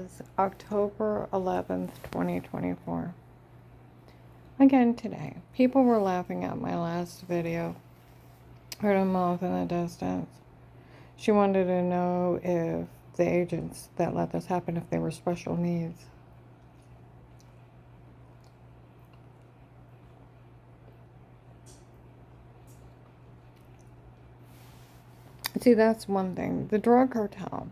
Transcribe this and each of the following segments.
is October 11th, 2024. Again today, people were laughing at my last video. Heard a mouth in the distance. She wanted to know if the agents that let this happen, if they were special needs. See, that's one thing. The drug cartel,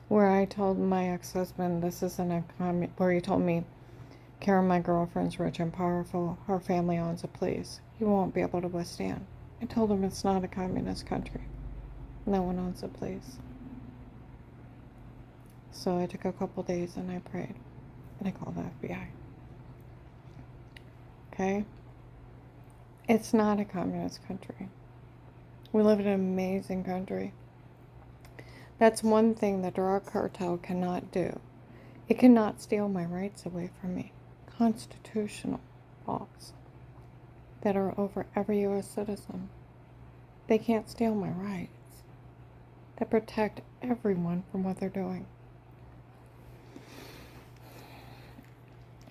where I told my ex-husband this isn't a where he told me, Karen, my girlfriend's rich and powerful. Her family owns a place. He won't be able to withstand. I told him it's not a communist country. No one owns a place. So I took a couple days and I prayed. And I called the FBI. Okay? It's not a communist country. We live in an amazing country. That's one thing the drug cartel cannot do. It cannot steal my rights away from me. Constitutional laws that are over every U.S. citizen. They can't steal my rights. That protect everyone from what they're doing.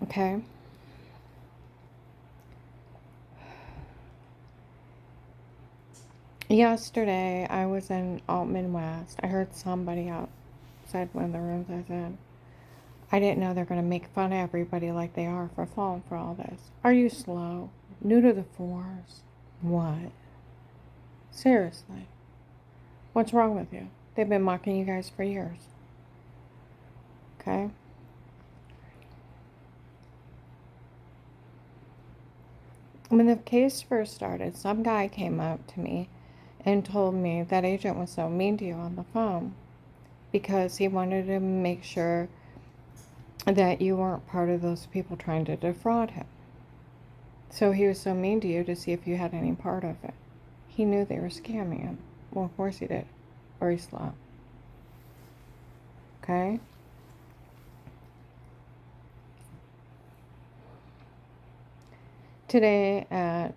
Okay? Yesterday, I was in Altman West. I heard somebody outside one of the rooms I was in. I didn't know they're going to make fun of everybody like they are for falling for all this. Are you slow? New to the force? What? Seriously. What's wrong with you? They've been mocking you guys for years. Okay? When the case first started, some guy came up to me and told me that agent was so mean to you on the phone because he wanted to make sure that you weren't part of those people trying to defraud him. So he was so mean to you to see if you had any part of it. He knew they were scamming him. Well, of course he did. Or he's slow. Okay? Today at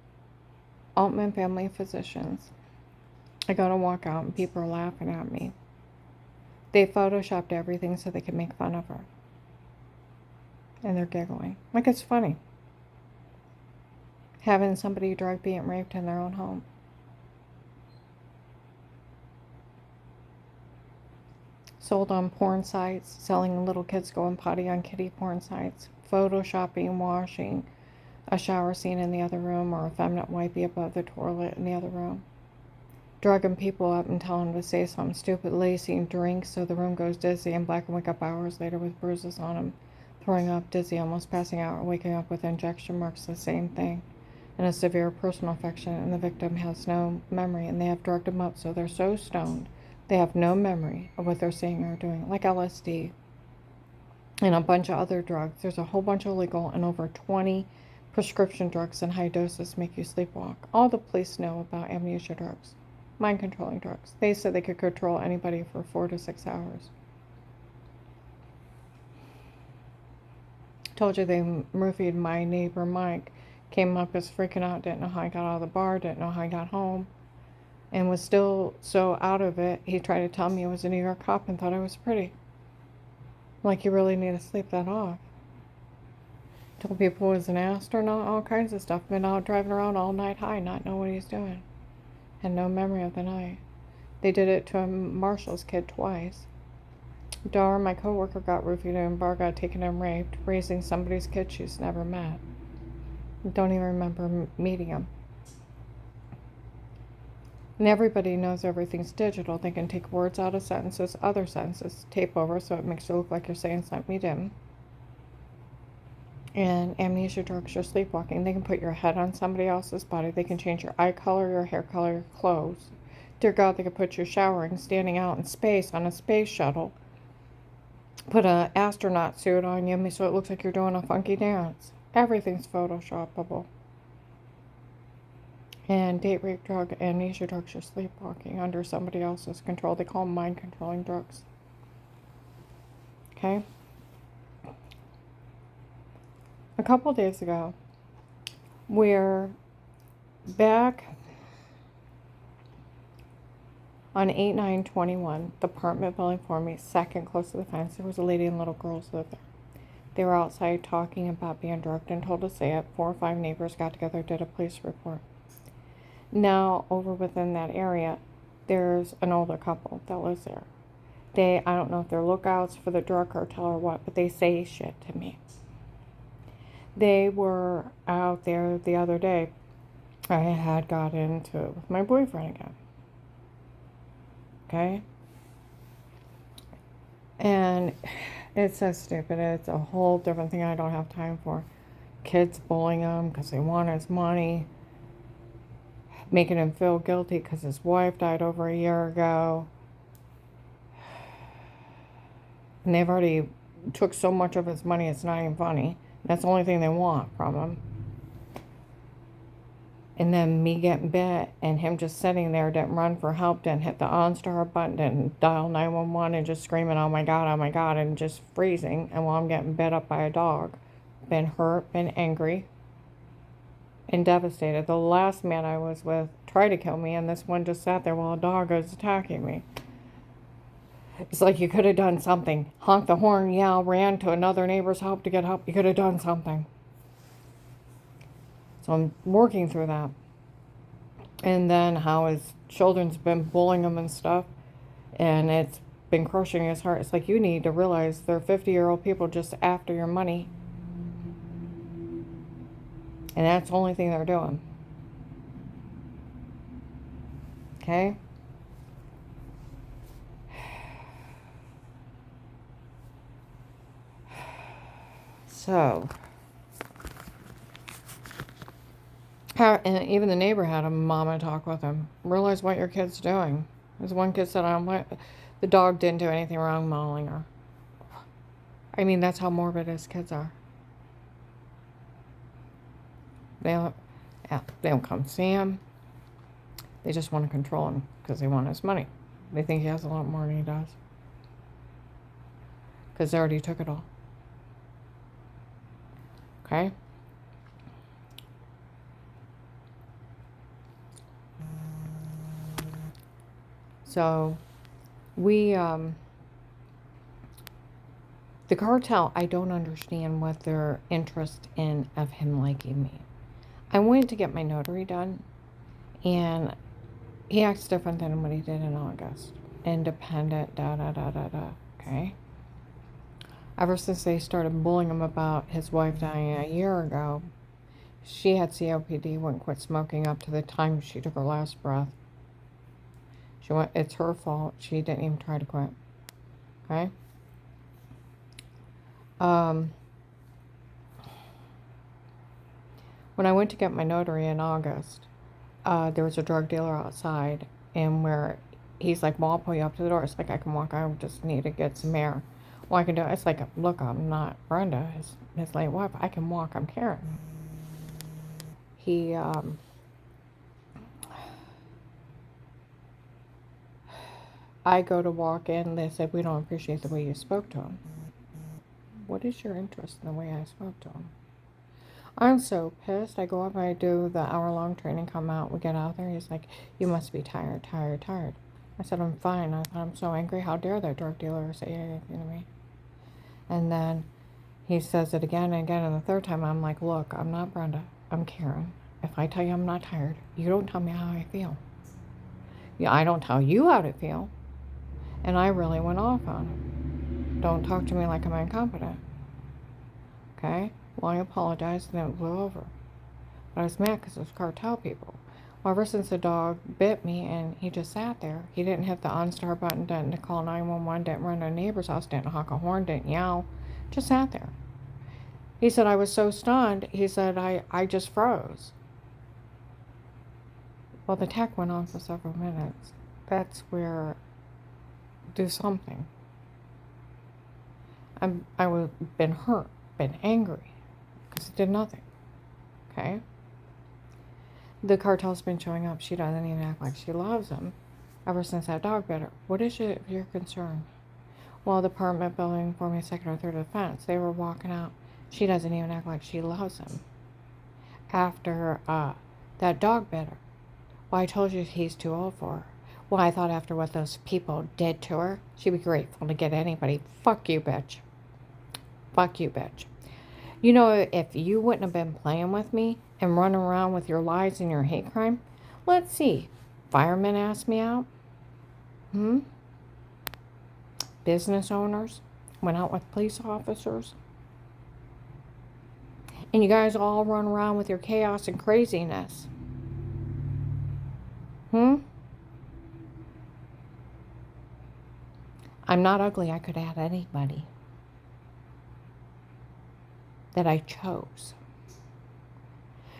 Altman Family Physicians, I go to walk out and people are laughing at me. They photoshopped everything so they could make fun of her. And they're giggling. Like it's funny. Having somebody drugged, being raped in their own home. Sold on porn sites, selling little kids going potty on kiddie porn sites, photoshopping, washing a shower scene in the other room or a feminine wipey above the toilet in the other room. Drugging people up and telling them to say something stupid, lacing drinks so the room goes dizzy and black and wake up hours later with bruises on them, throwing up, dizzy, almost passing out, or waking up with injection marks, the same thing, and a severe personal infection, and the victim has no memory, and they have drugged them up so they're so stoned they have no memory of what they're saying or doing, like LSD and a bunch of other drugs. There's a whole bunch of legal and over 20 prescription drugs in high doses make you sleepwalk. All the police know about amnesia drugs, mind-controlling drugs. They said they could control anybody for 4 to 6 hours. Told you they roofied my neighbor Mike. Came up as freaking out, didn't know how I got out of the bar, didn't know how I got home, and was still so out of it, he tried to tell me I was a New York cop and thought I was pretty. Like you really need to sleep that off. Told people I was an astronaut, all kinds of stuff. Been out driving around all night high, not know what he's doing. Had no memory of the night. They did it to a Marshall's kid twice. Dar, my coworker, got roofied and Bar got taken and raped, raising somebody's kid she's never met. Don't even remember meeting him. And everybody knows everything's digital. They can take words out of sentences, other sentences, tape over so it makes you look like you're saying something you didn't. And amnesia drugs, you're sleepwalking. They can put your head on somebody else's body. They can change your eye color, your hair color, your clothes. Dear God, they could put you showering, standing out in space on a space shuttle. Put an astronaut suit on you so it looks like you're doing a funky dance. Everything's photoshoppable. And date rape drug, amnesia drugs, you're sleepwalking under somebody else's control. They call them mind-controlling drugs. Okay? A couple days ago, we're back On 8/9/21, the apartment building for me, second close to the fence, there was a lady and little girls lived there. They were outside talking about being drugged and told to say it. 4 or 5 neighbors got together, did a police report. Now, over within that area, there's an older couple that lives there. I don't know if they're lookouts for the drug cartel or what, but they say shit to me. They were out there the other day. I had got into it with my boyfriend again. Okay? And it's so stupid. It's a whole different thing I don't have time for. Kids bullying him because they want his money. Making him feel guilty because his wife died over a year ago. And they've already took so much of his money, it's not even funny. That's the only thing they want from him. And then me getting bit and him just sitting there, didn't run for help, didn't hit the OnStar button, didn't dial 911 and just screaming, oh my God, and just freezing. And while I'm getting bit up by a dog, been hurt, been angry, and devastated. The last man I was with tried to kill me, and this one just sat there while a dog was attacking me. It's like you could have done something. Honked the horn, yell, ran to another neighbor's help to get help. You could have done something. So I'm working through that. And then how his children's been bullying him and stuff. And it's been crushing his heart. It's like you need to realize they're 50-year-old people just after your money. And that's the only thing they're doing. Okay? So, and even the neighbor had a mama talk with him. Realize what your kid's doing. There's one kid said, the dog didn't do anything wrong mauling her. I mean, that's how morbid his kids are. They don't come see him. They just want to control him because they want his money. They think he has a lot more than he does. Because they already took it all. Okay? So, the cartel, I don't understand what their interest in of him liking me. I went to get my notary done, and he acts different than what he did in August. Independent, okay? Ever since they started bullying him about his wife dying a year ago, she had COPD, wouldn't quit smoking up to the time she took her last breath. It's her fault. She didn't even try to quit. Okay? When I went to get my notary in August, there was a drug dealer outside, and where he's like, well, I'll pull you up to the door. It's like, I can walk. I just need to get some air. Well, I can do it. It's like, look, I'm not Brenda, his late wife. I can walk. I'm Karen. I go to walk in. They said, we don't appreciate the way you spoke to him. What is your interest in the way I spoke to him? I'm so pissed. I go up, I do the hour-long training, come out, we get out there. He's like, you must be tired. I said, I'm fine. I'm so angry. How dare that drug dealer say anything to me? And then he says it again and again. And the third time, I'm like, look, I'm not Brenda. I'm Karen. If I tell you I'm not tired, you don't tell me how I feel. Yeah, I don't tell you how to feel. And I really went off on him. Don't talk to me like I'm incompetent. Okay? Well, I apologized, and then it blew over. But I was mad because it was cartel people. Well, ever since the dog bit me and he just sat there, he didn't hit the OnStar button, didn't call 911, didn't run to a neighbor's house, didn't honk a horn, didn't yell, just sat there. He said, I was so stunned. He said, I just froze. Well, the tech went on for several minutes. That's where, do something. I was been hurt, been angry, because it did nothing. Okay? The cartel's been showing up. She doesn't even act like she loves him ever since that dog bit her. What is your concern? Well, the apartment building for me, second or third offense, they were walking out. She doesn't even act like she loves him after that dog bit her. Well, I told you he's too old for her. Well, I thought after what those people did to her, she'd be grateful to get anybody. Fuck you, bitch. Fuck you, bitch. You know, if you wouldn't have been playing with me and running around with your lies and your hate crime, let's see. Firemen asked me out. Business owners went out with police officers. And you guys all run around with your chaos and craziness. I'm not ugly. I could add anybody that I chose.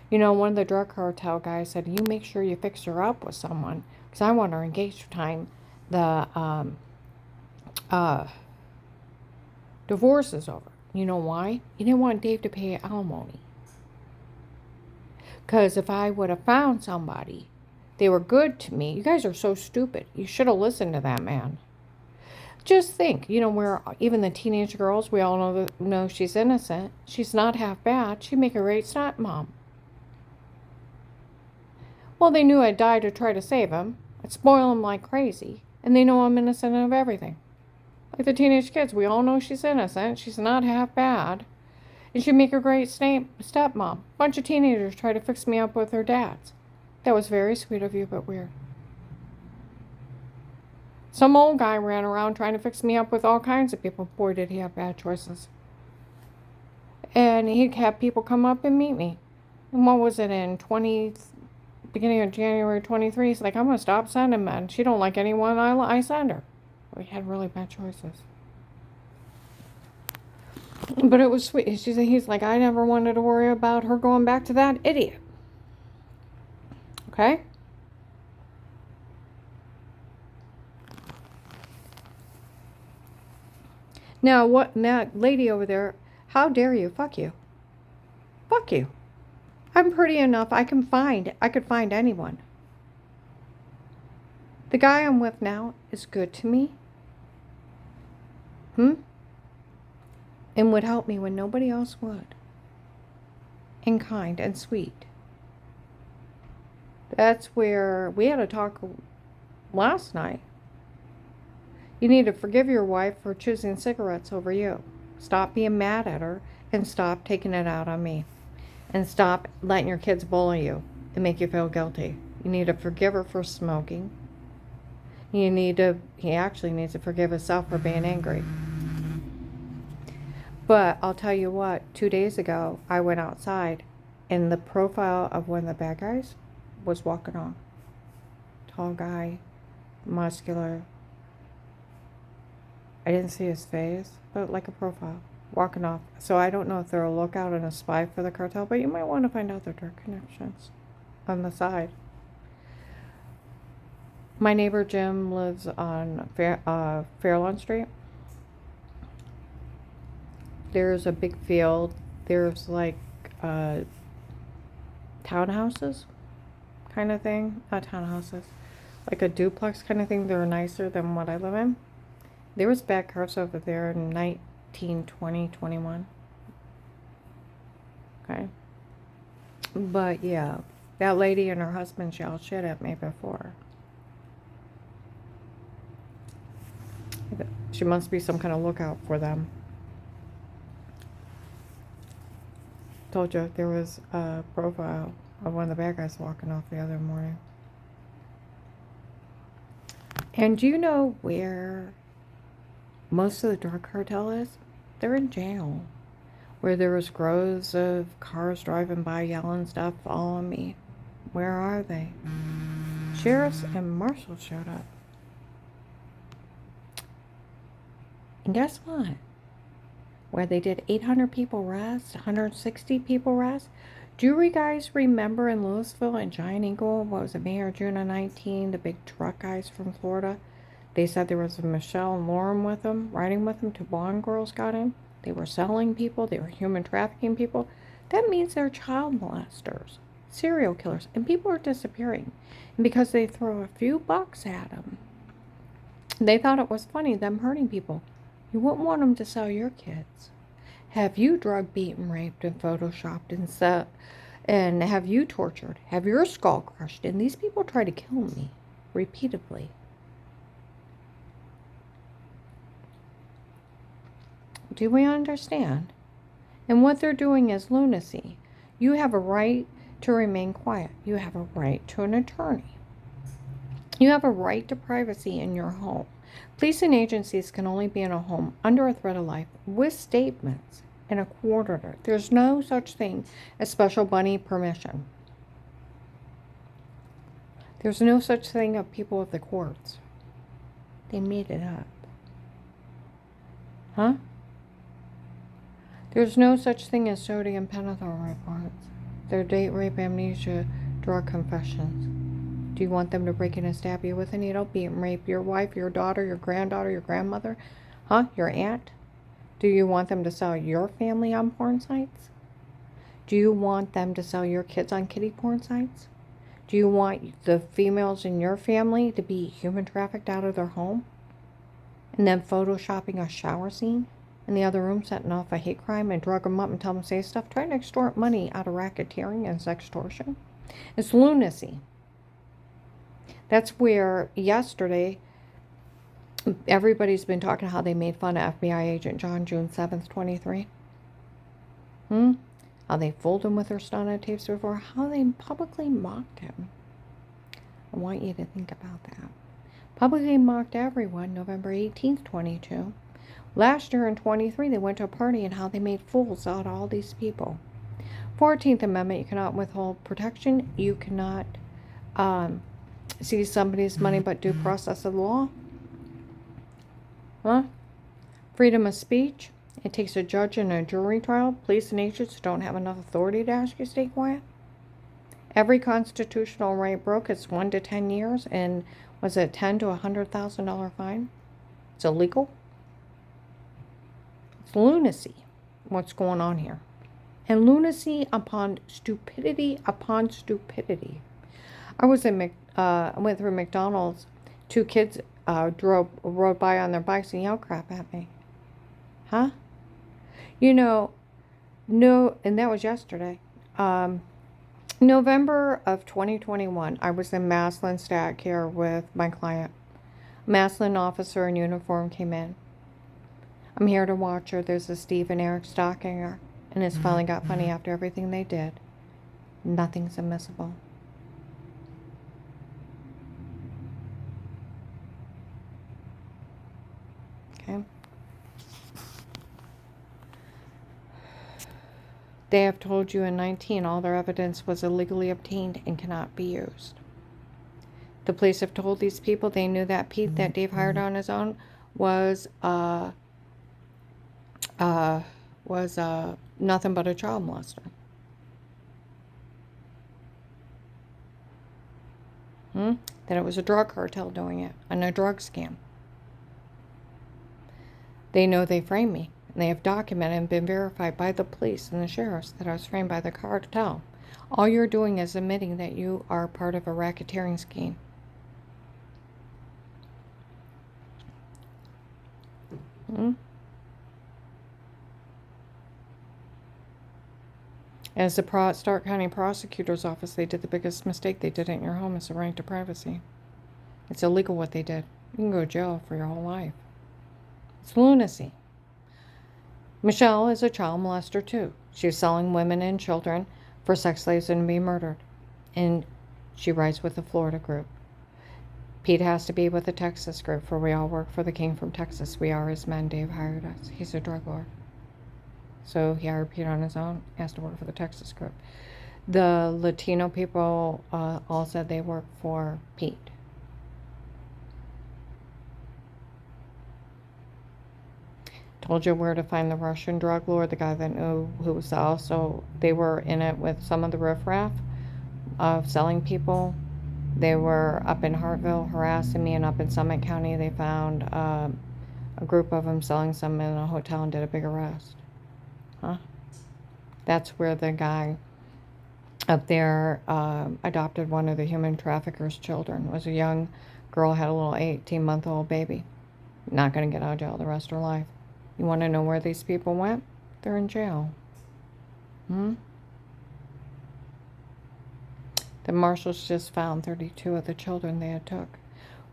You know, one of the drug cartel guys said, you make sure you fix her up with someone, because I want her engaged time the divorce is over. You know why? You didn't want Dave to pay alimony. Because if I would have found somebody, they were good to me. You guys are so stupid. You should have listened to that man. Just think, you know, where even the teenage girls, we all know she's innocent. She's not half bad. She'd make a great stepmom. Well, they knew I'd die to try to save him. I'd spoil him like crazy. And they know I'm innocent of everything. Like the teenage kids, we all know she's innocent. She's not half bad. And she'd make a great stepmom. A bunch of teenagers try to fix me up with their dads. That was very sweet of you, but weird. Some old guy ran around trying to fix me up with all kinds of people. Boy, did he have bad choices. And he'd have people come up and meet me. And what was it beginning of January 23? He's like, I'm going to stop sending men. She don't like anyone I send her. We had really bad choices. But it was sweet. He's like, I never wanted to worry about her going back to that idiot. Okay? Now, that lady over there, how dare you? Fuck you. Fuck you. I'm pretty enough. I could find anyone. The guy I'm with now is good to me. And would help me when nobody else would. And kind and sweet. That's where we had a talk last night. You need to forgive your wife for choosing cigarettes over you. Stop being mad at her and stop taking it out on me. And stop letting your kids bully you and make you feel guilty. You need to forgive her for smoking. He actually needs to forgive himself for being angry. But I'll tell you what, 2 days ago, I went outside and the profile of one of the bad guys was walking off. Tall guy, muscular. I didn't see his face, but like a profile, walking off. So I don't know if they're a lookout and a spy for the cartel, but you might want to find out their drug connections on the side. My neighbor Jim lives on Fairlawn Street. There's a big field. There's like townhouses kind of thing. Not townhouses. Like a duplex kind of thing. They're nicer than what I live in. There was bad cars over there in 1920, 21. Okay. But yeah, that lady and her husband yelled shit at me before. She must be some kind of lookout for them. Told you there was a profile of one of the bad guys walking off the other morning. And do you know where most of the drug cartel is? They're in jail. Where there was groves of cars driving by yelling stuff, following me. Where are they? Sheriffs and marshals showed up. And guess what? Where they did 800 people arrest, 160 people arrest. Do you guys remember in Louisville and Giant Eagle, what was it, May or June of 19, the big truck guys from Florida? They said there was a Michelle and Lauren with them, riding with them. 2 blonde girls got in. They were selling people. They were human trafficking people. That means they're child molesters, serial killers, and people are disappearing. And because they throw a few bucks at them, they thought it was funny, them hurting people. You wouldn't want them to sell your kids. Have you drug beaten, raped, and photoshopped and set, and have you tortured? Have your skull crushed? And these people try to kill me repeatedly. Do we understand? And what they're doing is lunacy. You have a right to remain quiet. You have a right to an attorney. You have a right to privacy in your home. Police and agencies can only be in a home under a threat of life with statements and a court order. There's no such thing as special bunny permission. There's no such thing of people of the courts. They made it up. Huh? There's no such thing as sodium pentothal reports. They're date rape, amnesia, drug confessions. Do you want them to break in and stab you with a needle, beat and rape your wife, your daughter, your granddaughter, your grandmother? Huh? Your aunt? Do you want them to sell your family on porn sites? Do you want them to sell your kids on kiddie porn sites? Do you want the females in your family to be human trafficked out of their home? And then photoshopping a shower scene in the other room, setting off a hate crime and drug them up and tell them to say stuff, trying to extort money out of racketeering and sextortion? It's lunacy. That's where yesterday everybody's been talking how they made fun of FBI agent John June 7th, 23. How they fooled him with their stunner tapes before, how they publicly mocked him. I want you to think about that. Publicly mocked everyone November 18th, 22. Last year in 23, they went to a party and how they made fools out of all these people. 14th Amendment, you cannot withhold protection. You cannot seize somebody's money but due process of law. Huh? Freedom of speech. It takes a judge and a jury trial. Police and agents don't have enough authority to ask you to stay quiet. Every constitutional right broke. It's 1 to 10 years, and was it $10,000 to $100,000 fine? It's illegal. It's lunacy. What's going on here? And lunacy upon stupidity upon stupidity. I went through McDonald's. 2 kids rode by on their bikes and yelled crap at me. Huh? No, and that was yesterday. November of 2021, I was in Maslin Stat Care with my client. Maslin officer in uniform came in. I'm here to watch her. There's a Steve and Eric stalking her, and it's finally got funny after everything they did. Nothing's admissible. Okay? They have told you in 19 all their evidence was illegally obtained and cannot be used. The police have told these people they knew that Pete that Dave hired on his own was nothing but a child molester. That it was a drug cartel doing it and a drug scam. They know they framed me. And they have documented and been verified by the police and the sheriffs that I was framed by the cartel. All you're doing is admitting that you are part of a racketeering scheme. As the Stark County Prosecutor's Office, they did the biggest mistake they did in your home is the right to privacy. It's illegal what they did. You can go to jail for your whole life. It's lunacy. Michelle is a child molester too. She was selling women and children for sex slaves and to be murdered. And she rides with the Florida group. Pete has to be with the Texas group, for we all work for the king from Texas. We are his men. Dave hired us. He's a drug lord. So he hired Pete on his own. He has to work for the Texas group. The Latino people all said they work for Pete. Told you where to find the Russian drug lord, the guy that knew who was also, they were in it with some of the riffraff of selling people. They were up in Hartville harassing me, and up in Summit County they found a group of them selling some in a hotel and did a big arrest. Huh? That's where the guy up there adopted one of the human traffickers' children. It was a young girl, had a little 18-month-old baby. Not going to get out of jail the rest of her life. You want to know where these people went? They're in jail. The marshals just found 32 of the children they had took.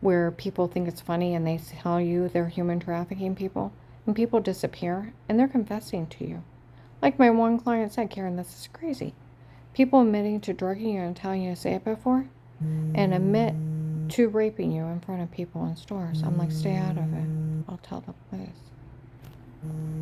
Where people think it's funny and they tell you they're human trafficking people, And people disappear and they're confessing to you. Like my one client said, Karen, this is crazy. People admitting to drugging you and telling you to say it before and admit to raping you in front of people in stores. I'm like, stay out of it. I'll tell the police.